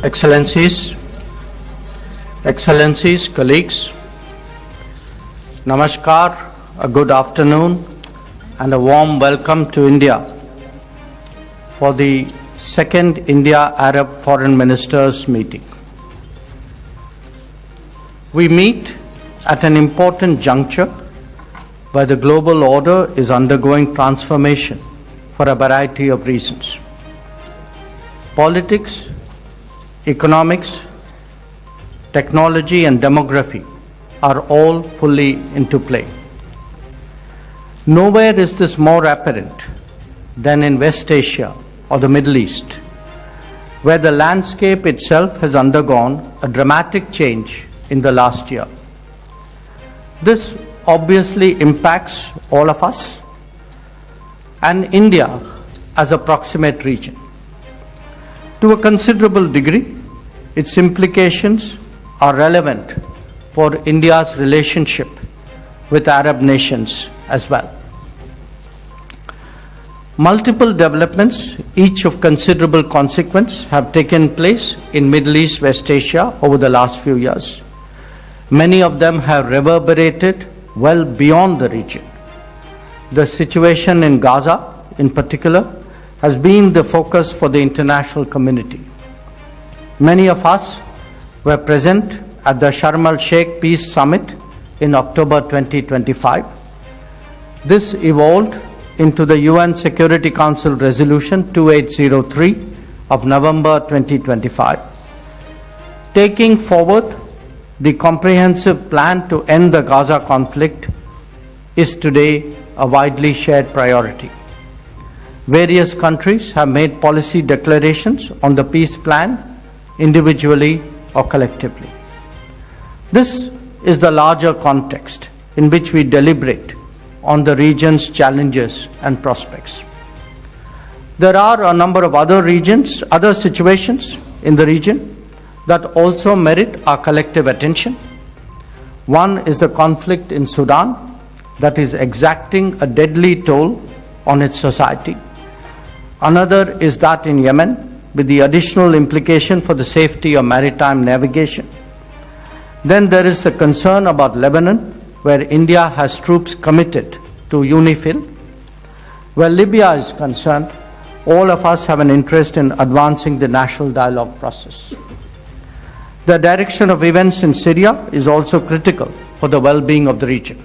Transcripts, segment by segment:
Excellencies, colleagues, Namaskar, a good afternoon and a warm welcome to India for the second India-Arab Foreign Ministers meeting. We meet at an important juncture where the global order is undergoing transformation for a variety of reasons. Politics, economics, technology and demography are all fully into play. Nowhere is this more apparent than in West Asia or the Middle East, where the landscape itself has undergone a dramatic change in the last year. This obviously impacts all of us and India as a proximate region. To a considerable degree, its implications are relevant for India's relationship with Arab nations as well. Multiple developments, each of considerable consequence, have taken place in Middle East, West Asia over the last few years. Many of them have reverberated well beyond the region. The situation in Gaza, in particular, has been the focus for the international community. Many of us were present at the Sharm el-Sheikh Peace Summit in October 2025. This evolved into the UN Security Council Resolution 2803 of November 2025, taking forward the comprehensive plan to end the Gaza conflict is today a widely shared priority. Various countries have made policy declarations on the peace plan, individually or collectively. This is the larger context in which we deliberate on the region's challenges and prospects. There are a number of other situations in the region that also merit our collective attention. One is the conflict in Sudan that is exacting a deadly toll on its society. Another is that in Yemen, with the additional implication for the safety of maritime navigation. Then there is the concern about Lebanon, where India has troops committed to UNIFIL. Where Libya is concerned, all of us have an interest in advancing the national dialogue process. The direction of events in Syria is also critical for the well-being of the region.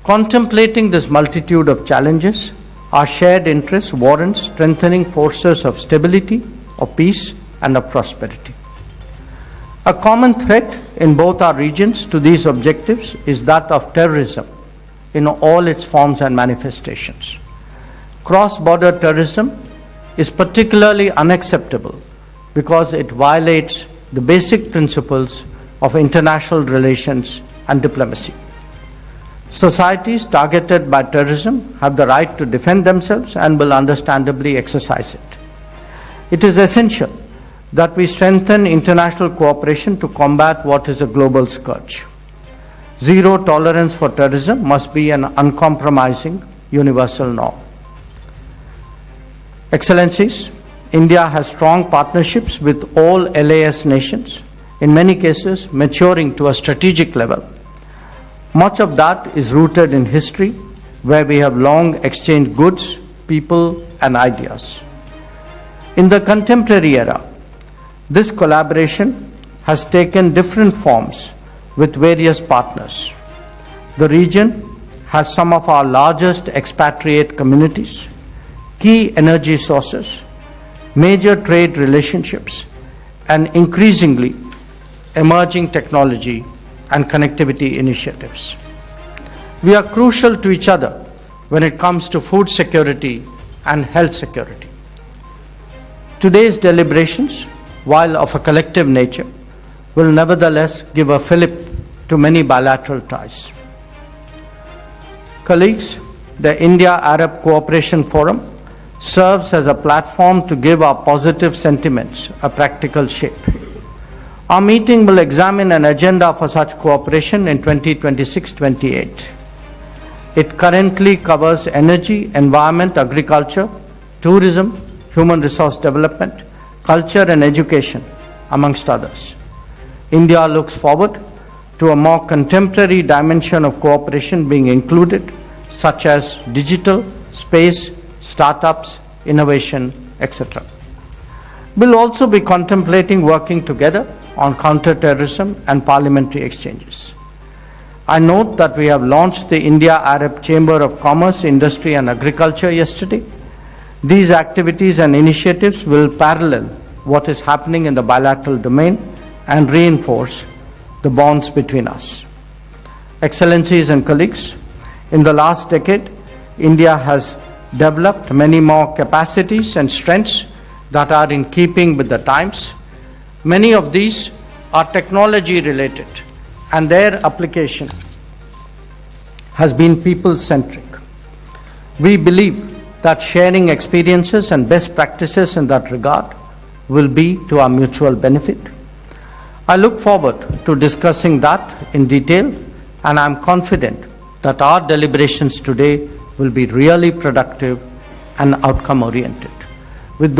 Contemplating this multitude of challenges, our shared interests warrant strengthening forces of stability, of peace, and of prosperity. A common threat in both our regions to these objectives is that of terrorism in all its forms and manifestations. Cross-border terrorism is particularly unacceptable because it violates the basic principles of international relations and diplomacy. Societies targeted by terrorism have the right to defend themselves and will understandably exercise it. It is essential that we strengthen international cooperation to combat what is a global scourge. Zero tolerance for terrorism must be an uncompromising universal norm. Excellencies, India has strong partnerships with all LAS nations, in many cases maturing to a strategic level. Much of that is rooted in history, where we have long exchanged goods, people, and ideas. In the contemporary era, this collaboration has taken different forms with various partners. The region has some of our largest expatriate communities, key energy sources, major trade relationships, and increasingly emerging technology and connectivity initiatives. We are crucial to each other when it comes to food security and health security. Today's deliberations, while of a collective nature, will nevertheless give a fillip to many bilateral ties. Colleagues, the India-Arab Cooperation Forum serves as a platform to give our positive sentiments a practical shape. Our meeting will examine an agenda for such cooperation in 2026-28. It currently covers energy, environment, agriculture, tourism, human resource development, culture and education, amongst others. India looks forward to a more contemporary dimension of cooperation being included, such as digital, space, startups, innovation, etc. We'll also be contemplating working together on counter-terrorism and parliamentary exchanges. I note that we have launched the India-Arab Chamber of Commerce, Industry and Agriculture yesterday. These activities and initiatives will parallel what is happening in the bilateral domain and reinforce the bonds between us. Excellencies and colleagues, in the last decade, India has developed many more capacities and strengths that are in keeping with the times. Many of these are technology related, and their application has been people-centric. We believe that sharing experiences and best practices in that regard will be to our mutual benefit. I look forward to discussing that in detail, and I'm confident that our deliberations today will be really productive and outcome-oriented.